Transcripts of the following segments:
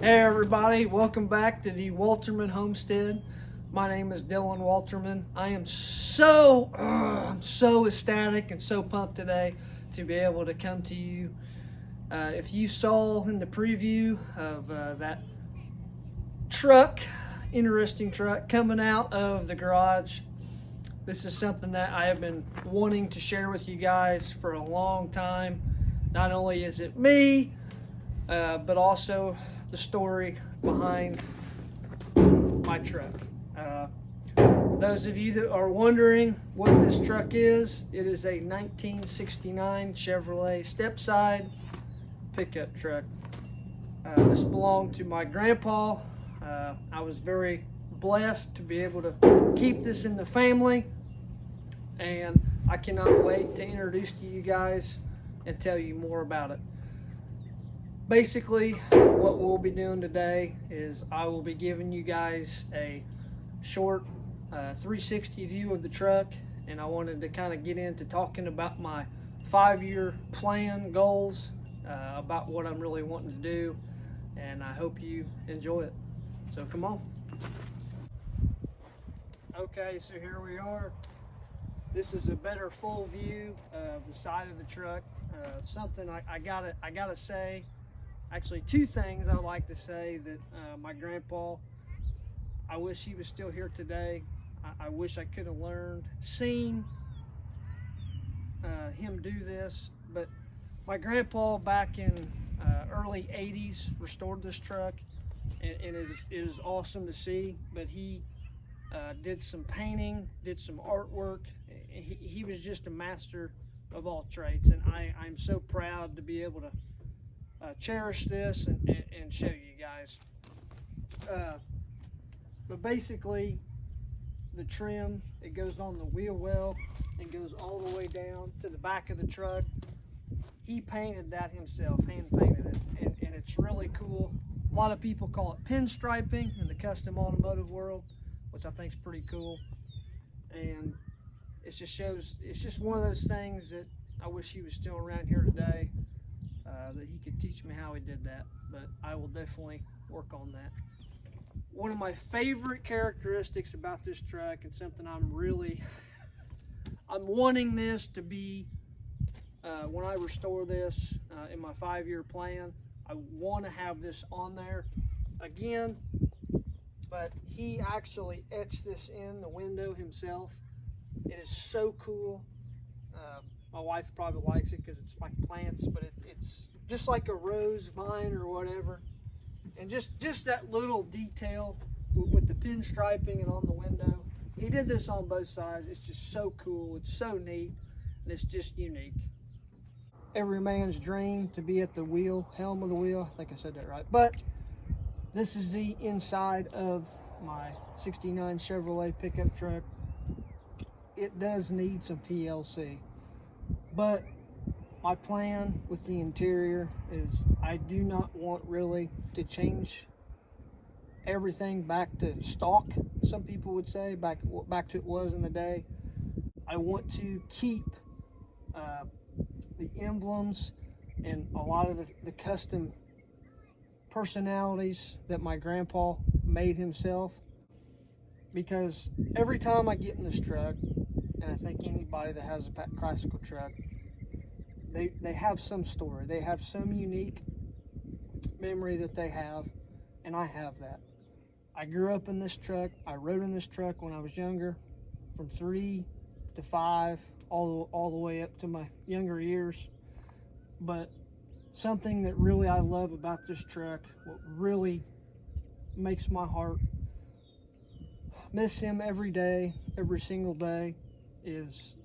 Hey everybody, welcome back to the Wolterman Homestead. My name is Dylan Wolterman. I am so ecstatic and so pumped today to be able to come to you. If you saw in the preview of that truck, interesting truck coming out of the garage, this is something that I have been wanting to share with you guys for a long time. Not only is it me, but also the story behind my truck. Those of you that are wondering what this truck is, it is a 1969 Chevrolet stepside pickup truck. This belonged to my grandpa. I was very blessed to be able to keep this in the family, and I cannot wait to introduce to you guys and tell you more about it. Basically, what we'll be doing today is I will be giving you guys a short 360 view of the truck, and I wanted to kind of get into talking about my 5-year plan goals, about what I'm really wanting to do, and I hope you enjoy it. So come on. Okay, so here we are. This is a better full view of the side of the truck. Something I gotta say. Actually, two things I like to say that my grandpa, I wish he was still here today. I wish I could have seen him do this. But my grandpa back in early 80s restored this truck, and it is awesome to see. But he did some painting, did some artwork. He was just a master of all trades, and I'm so proud to be able to cherish this and show you guys. But basically, the trim, it goes on the wheel well and goes all the way down to the back of the truck. He painted that himself, hand painted it, and it's really cool. A lot of people call it pinstriping in the custom automotive world, which I think is pretty cool. And it just shows, it's just one of those things that I wish he was still around here today, that he could teach me how he did that, but I will definitely work on that. One of my favorite characteristics about this truck, and something I'm wanting this to be, when I restore this in my 5-year plan, I want to have this on there again, but he actually etched this in the window himself. It is so cool. My wife probably likes it because it's like plants, but it's just like a rose vine or whatever. And just that little detail with the pinstriping and on the window. He did this on both sides. It's just so cool. It's so neat, and it's just unique. Every man's dream to be at the wheel, helm of the wheel. I think I said that right. But this is the inside of my 69 Chevrolet pickup truck. It does need some TLC. But my plan with the interior is I do not want really to change everything back to stock, some people would say, back to it was in the day. I want to keep the emblems and a lot of the custom personalities that my grandpa made himself, because every time I get in this truck, and I think anybody that has a classical truck, they have some story. They have some unique memory that they have, and I have that. I grew up in this truck. I rode in this truck when I was younger, from 3 to 5, all the way up to my younger years. But something that really I love about this truck, what really makes my heart miss him every day, every single day, is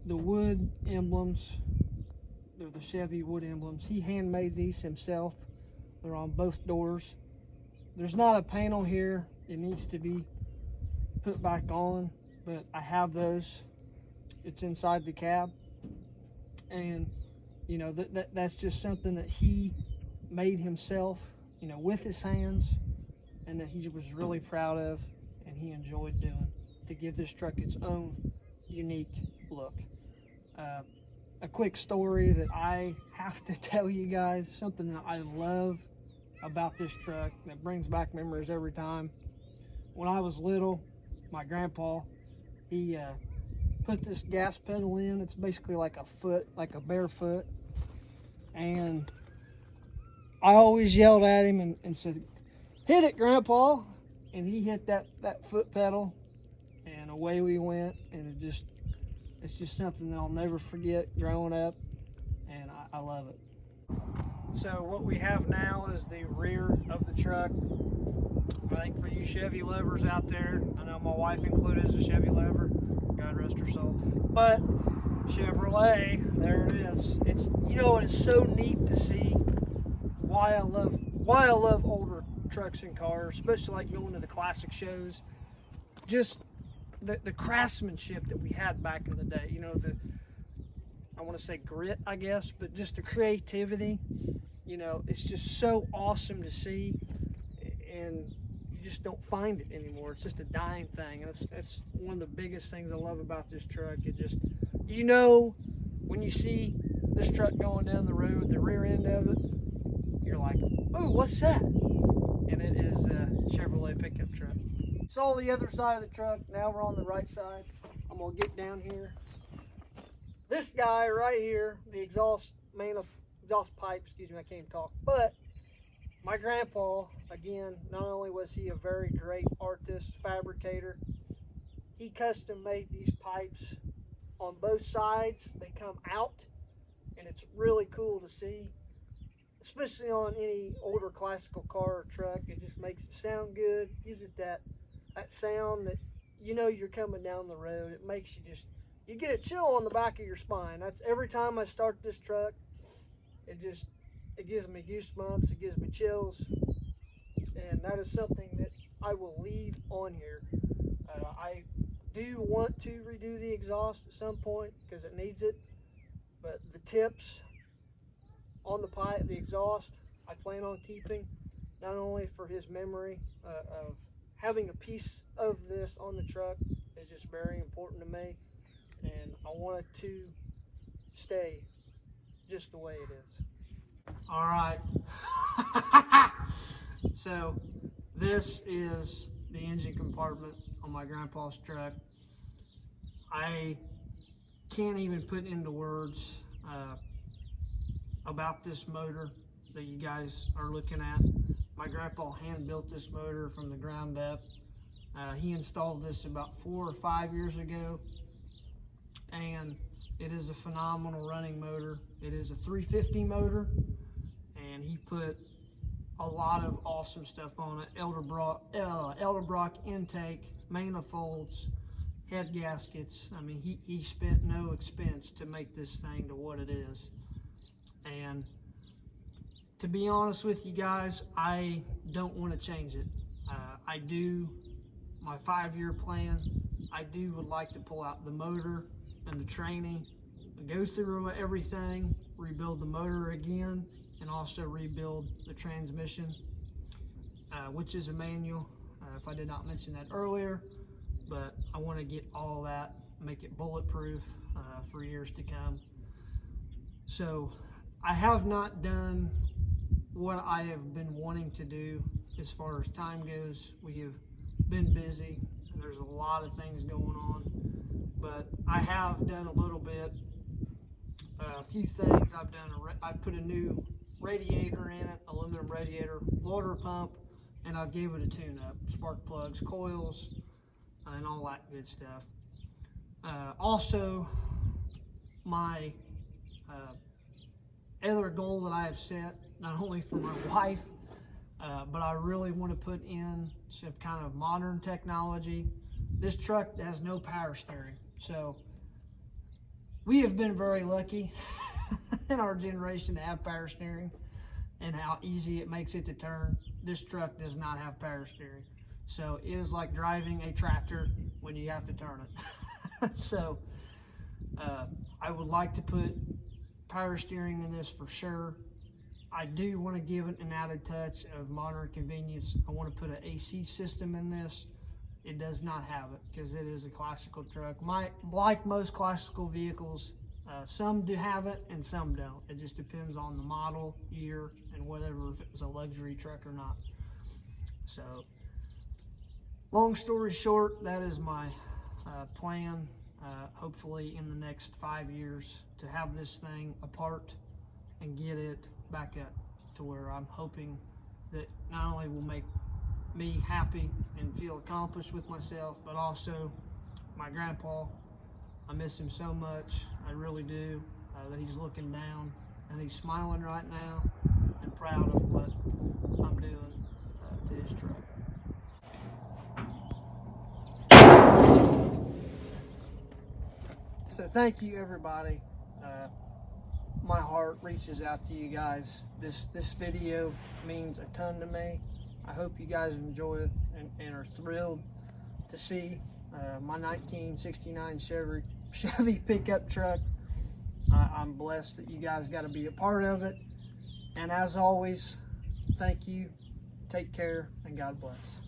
the wood emblems. They're the Chevy wood emblems. He handmade these himself. They're on both doors. There's not a panel here. It needs to be put back on, but I have those. It's inside the cab. And you know, that's just something that he made himself, you know, with his hands, and that he was really proud of and he enjoyed doing, to give this truck its own unique look. A quick story that I have to tell you guys, something that I love about this truck that brings back memories every time. When I was little, my grandpa, he put this gas pedal in. It's basically like a foot, like a bare foot. And I always yelled at him and said, "Hit it, Grandpa." And he hit that foot pedal, and away we went. And it's just something that I'll never forget growing up, and I love it. So what we have now is the rear of the truck. I think for you Chevy lovers out there, I know my wife included is a Chevy lover, God rest her soul, but Chevrolet, there it is. It's, you know, it's so neat to see why I love older trucks and cars, especially like going to the classic shows. Just the craftsmanship that we had back in the day, you know, I want to say grit, I guess, but just the creativity, you know, it's just so awesome to see, and you just don't find it anymore. It's just a dying thing, and it's one of the biggest things I love about this truck. It just, you know, when you see this truck going down the road, the rear end of it, you're like, "Ooh, what's that?" And it is a Chevrolet pickup truck. Saw the other side of the truck. Now we're on the right side. I'm gonna get down here. This guy right here, the exhaust pipe, excuse me, I can't talk, but my grandpa, again, not only was he a very great artist, fabricator, he custom made these pipes on both sides. They come out, and it's really cool to see, especially on any older classical car or truck. It just makes it sound good, gives it that sound that, you know, you're coming down the road. It makes you get a chill on the back of your spine. That's every time I start this truck, it gives me goosebumps, it gives me chills, and that is something that I will leave on here. I do want to redo the exhaust at some point because it needs it, but the tips on the pipe, the exhaust, I plan on keeping, not only for his memory of having a piece of this on the truck is just very important to me, and I want it to stay just the way it is. All right. So this is the engine compartment on my grandpa's truck. I can't even put into words about this motor that you guys are looking at. My grandpa hand built this motor from the ground up. He installed this about 4 or 5 years ago, and it is a phenomenal running motor. It is a 350 motor, and he put a lot of awesome stuff on it. Elderbrock intake, manifolds, head gaskets. I mean, he spent no expense to make this thing to what it is. And to be honest with you guys, I don't want to change it. I do, my 5-year plan, I would like to pull out the motor and the training, go through everything, rebuild the motor again, and also rebuild the transmission, which is a manual, if I did not mention that earlier, but I want to get all that, make it bulletproof for years to come. So I have not done what I have been wanting to do as far as time goes. We have been busy, and there's a lot of things going on, but I have done a little bit. A few things I've done. I've put a new radiator in it, aluminum radiator, water pump, and I've gave it a tune-up, spark plugs, coils, and all that good stuff. Also, my other goal that I have set, not only for my wife, but I really want to put in some kind of modern technology. This truck has no power steering, so we have been very lucky in our generation to have power steering and how easy it makes it to turn. This truck does not have power steering, so it is like driving a tractor when you have to turn it. So I would like to put power steering in this for sure. I do want to give it an added touch of modern convenience. I want to put an AC system in this. It does not have it because it is a classical truck. Like most classical vehicles, Some do have it and some don't. It just depends on the model, year, and whatever, if it was a luxury truck or not. So, long story short, that is my plan. Hopefully in the next 5 years to have this thing apart and get it back up to where I'm hoping that not only will make me happy and feel accomplished with myself, but also my grandpa. I miss him so much, I really do, that he's looking down and he's smiling right now and proud of what I'm doing to his truck. So thank you, everybody. My heart reaches out to you guys. This video means a ton to me. I hope you guys enjoy it and are thrilled to see my 1969 Chevy pickup truck. I'm blessed that you guys got to be a part of it. And as always, thank you, take care, and God bless.